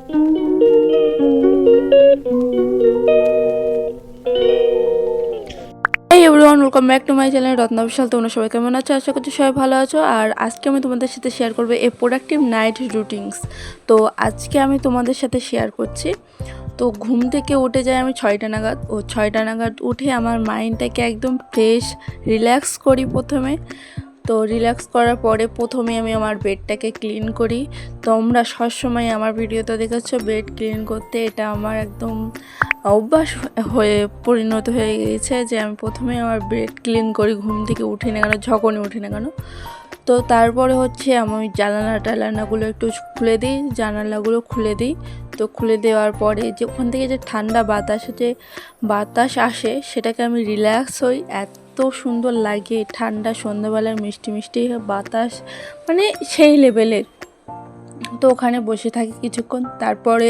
Everyone, welcome back to my channel Ratna Bishal. তোমরা সবাই কেমন আছো? আশা করছি সবাই ভালো আছো। আর আজকে আমি তোমাদের সাথে শেয়ার করবো এ প্রোডাক্টিভ নাইট রুটিনস। তো আজকে আমি তোমাদের সাথে শেয়ার করছি। তো ঘুম থেকে উঠে যাই আমি 6টা নাগাদ। 6টা নাগাদ উঠে আমার মাইন্ডটাকে একদম ফ্রেশ রিল্যাক্স করি প্রথমে। তো রিল্যাক্স করার পরে প্রথমে আমি আমার বেডটাকে ক্লিন করি। তোমরা সবসময় আমার ভিডিওতে দেখেছো বেড ক্লিন করতে, এটা আমার একদম অভ্যাস হয়ে পরিণত হয়ে গিয়েছে যে আমি প্রথমে আমার বেড ক্লিন করি ঘুম থেকে উঠি না কেন, যখনই উঠি না কেন। তো তারপরে হচ্ছে আমি জানালাগুলো একটু খুলে দিই, জানালাগুলো খুলে দিই। তো খুলে দেওয়ার পরে যে ওখান থেকে যে ঠান্ডা বাতাস আসে সেটাকে আমি রিল্যাক্স হই। এত সুন্দর লাগে ঠান্ডা সন্ধ্যাবেলার মিষ্টি মিষ্টি বাতাস, মানে সেই লেভেলের। তো ওখানে বসে থাকি কিছুক্ষণ। তারপরে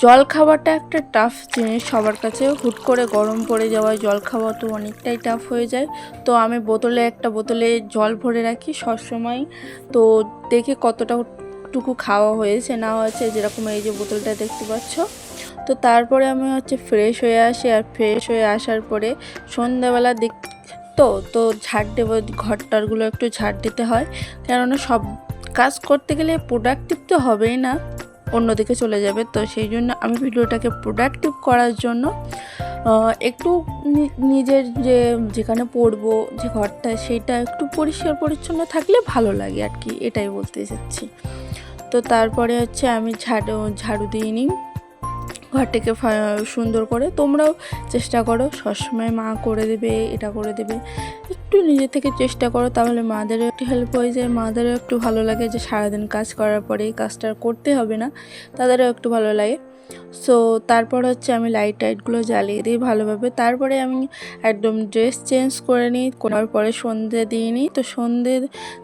জল খাওয়াটা একটা টাফ জিনিস সবার কাছে। হুট করে গরম পড়ে যাওয়ায় জল খাওয়া তো অনেকটাই টাফ হয়ে যায়। তো আমি একটা বোতলে জল ভরে রাখি সবসময়। তো দেখে কতটুকু খাওয়া হয়েছে না হয়েছে, যেরকম এই যে বোতলটা দেখতে পাচ্ছ। তো তারপরে আমি ফ্রেশ হয়ে আসি। আর ফ্রেশ হয়ে আসার পরে সন্ধ্যাবেলার দিক তো ঝাড় দেবো, ঘরটারগুলো একটু ঝাড় দিতে হয়। কেননা সব কাজ করতে গেলে প্রোডাক্টিভ তো হবেই না, অন্যদিকে চলে যাবে। তো সেই জন্য আমি ভিডিওটাকে প্রোডাক্টিভ করার জন্য একটু নিজের যেখানে পড়বো যে ঘরটা, সেইটা একটু পরিষ্কার পরিচ্ছন্ন থাকলে ভালো লাগে আর কি, এটাই বলতে চাচ্ছি। তো তারপরে আমি ঝাড়ু দিয়ে নিই ঘরটাকে সুন্দর করে। তোমরাও চেষ্টা করো, সবসময় মা করে দেবে এটা করে দেবে, একটু নিজে থেকে চেষ্টা করো, তাহলে মাদেরও একটু হেল্প হয়ে যায়, মাদেরও একটু ভালো লাগে যে সারাদিন কাজ করার পরে এই কাজটা করতে হবে না, তাদেরও একটু ভালো লাগে। সো তারপর আমি লাইটগুলো জ্বালিয়ে দিই ভালোভাবে। তারপরে আমি একদম ড্রেস চেঞ্জ করে নিই, করার পরে সন্ধে দিয়ে নিই। তো সন্ধে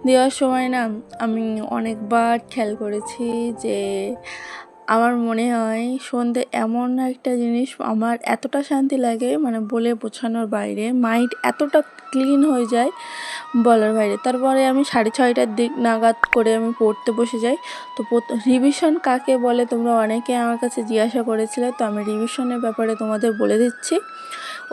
দেওয়ার সময় না আমি অনেকবার খেয়াল করেছি যে আমার মনে হয় সন্ধে এমন একটা জিনিস, আমার এতটা শান্তি লাগে মানে বলে বোঝানোর বাইরে, মাইন্ড এতটা ক্লিন হয়ে যায় বলার বাইরে। তারপরে আমি 6:30টার দিক নাগাদ করে আমি পড়তে বসে যাই। তো রিভিশন কাকে বলে তোমরা অনেকে আমার কাছে জিজ্ঞাসা করেছিলে, তো আমি রিভিশনের ব্যাপারে তোমাদের বলে দিচ্ছি।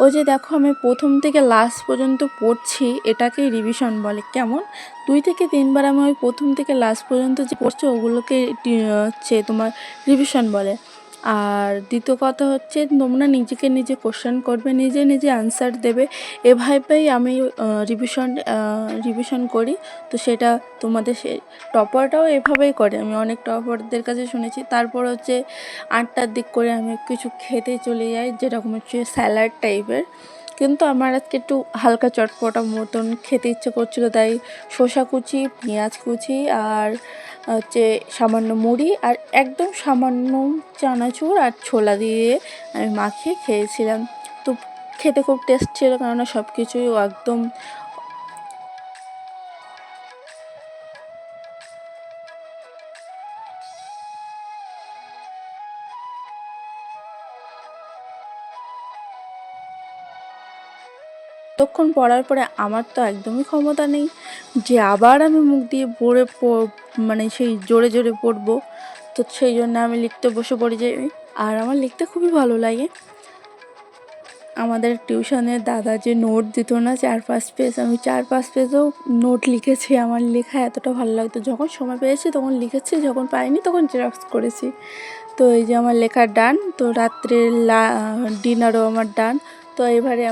ওই যে দেখো আমি প্রথম থেকে লাস্ট পর্যন্ত পড়ছি, এটাকেই রিভিশন বলে। কেমন 2 থেকে 3 বার আমি ওই প্রথম থেকে লাস্ট পর্যন্ত যে পড়ছি ওগুলোকে তোমার রিভিশন বলে। আর দ্বিতীয় কথা তোমরা নিজেকে নিজে কোশ্চেন করবে, নিজে নিজে আনসার দেবে, এভাবেই আমি রিভিশন করি। তো সেটা তোমাদের টপারটাও এভাবেই করে, আমি অনেক টপারদের কাছে শুনেছি। তারপর 8টার দিক করে আমি কিছু খেতে চলে যাই, যেরকম স্যালাড টাইপের। কিন্তু আমার আজকে একটু হালকা চটপটা মতন খেতে ইচ্ছে করছিলো, তাই শসা কুচি, পেঁয়াজ কুচি আর সামান্য মুড়ি আর একদম সামান্য চানাচুর আর ছোলা দিয়ে আমি মাখিয়ে খেয়েছিলাম। তো খেতে খুব টেস্ট ছিল, কেননা সব কিছুই একদম ততক্ষণ পড়ার পরে আমার তো একদমই ক্ষমতা নেই যে আবার আমি মুখ দিয়ে মানে সেই জোরে জোরে পড়বো। তো সেই জন্য আমি লিখতে বসে পড়ি যাই। আর আমার লিখতে খুবই ভালো লাগে। আমাদের টিউশনের দাদা যে নোট দিত না 4-5 পেজ, আমি 4-5 পেজও নোট লিখেছি। আমার লেখা এতটা ভালো লাগতো, যখন সময় পেয়েছি তখন লিখেছি, যখন পাইনি তখন জেরক্স করেছি। তো এই যে আমার লেখার ডান। তো রাত্রের ডিনারও আমার ডান। তো এবারে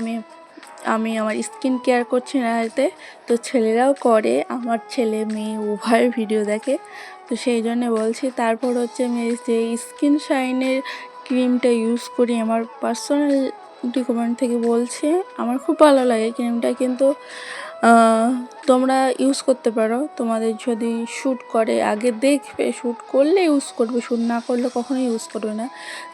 আমি আমার স্কিন কেয়ার করছি না এতে। তো ছেলেরাও করে, আমার ছেলে মেয়ে উভয় ভিডিও দেখে, তো সেই জন্য বলছি। তারপর আমি যে স্কিন শাইনের ক্রিমটা ইউজ করি, আমার পার্সোনাল রিকমেন্ড থেকে বলছি, আমার খুব ভালো লাগে ক্রিমটা। কিন্তু তোমরা ইউজ করতে পারো, তোমাদের যদি শ্যুট করে আগে দেখবে, শ্যুট করলে ইউজ করবে, শ্যুট না করলে কখনোই ইউজ করবে না।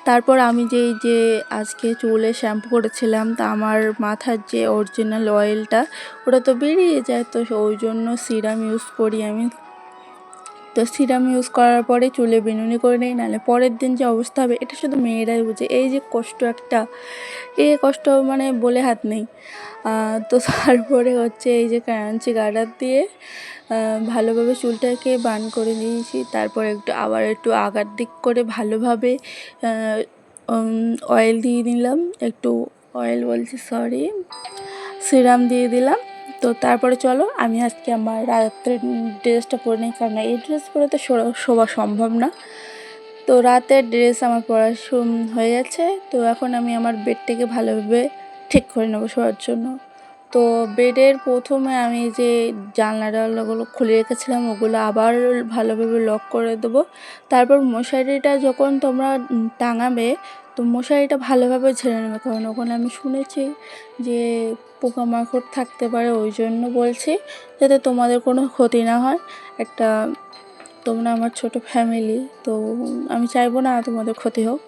তারপর আমি যে আজকে চুলে শ্যাম্পু করেছিলাম, তা আমার মাথার যে অরিজিনাল অয়েলটা ওটা তো বেরিয়ে যায়, তো ওই জন্য সিরাম ইউজ করি আমি। তো সিরাম ইউজ করার পরে চুলে বিনুনি করে নেই, নাহলে পরের দিন যে অবস্থা হবে এটা শুধু মেয়েরাই বুঝে। এই যে কষ্ট একটা, এই কষ্ট মানে বলে হাত নেই। তো তারপরে হচ্ছে এই যে কাঁচি গার্ডার দিয়ে ভালোভাবে চুলটাকে বান করে নিয়েছি। তারপর আবার একটু আগার দিক করে ভালোভাবে অয়েল দিয়ে নিলাম, একটু অয়েল বলছি সরি, সিরাম দিয়ে দিলাম। তো তারপরে চলো আমি আজকে আমার রাত্রের ড্রেসটা পরে নিই, কারণ এই ড্রেস পরে তো শোয়া সম্ভব না। তো রাতের ড্রেস আমার পরা হয়ে গেছে। তো এখন আমি আমার বেডটাকে ভালোভাবে ঠিক করে নেবো শোয়ার জন্য। তো বেডের প্রথমে আমি যে জানলাগুলো খুলে রেখেছিলাম ওগুলো আবার ভালোভাবে লক করে দেবো। তারপর মশারিটা যখন তোমরা টাঙাবে তো মশারিটা ভালোভাবে ঝেড়ে নেবে, কারণ ওখানে আমি শুনেছি যে পোকামাকড় থাকতে পারে, ওই জন্য বলছি যাতে তোমাদের কোনো ক্ষতি না হয়। তোমরা আমার ছোট ফ্যামিলি, তো আমি চাইবো না তোমাদের ক্ষতি হোক,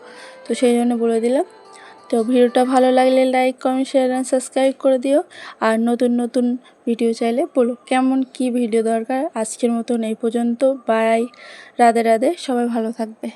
তো সেই জন্য বলে দিলাম। তো ভিডিওটা ভালো লাগলে like comment share and subscribe করে দিও। আর নতুন নতুন ভিডিও চাইলে বলো কেমন কি ভিডিও দরকার। আজকের মতন এই পর্যন্ত, বাই, রাধে রাধে, সবাই ভালো থাকবে।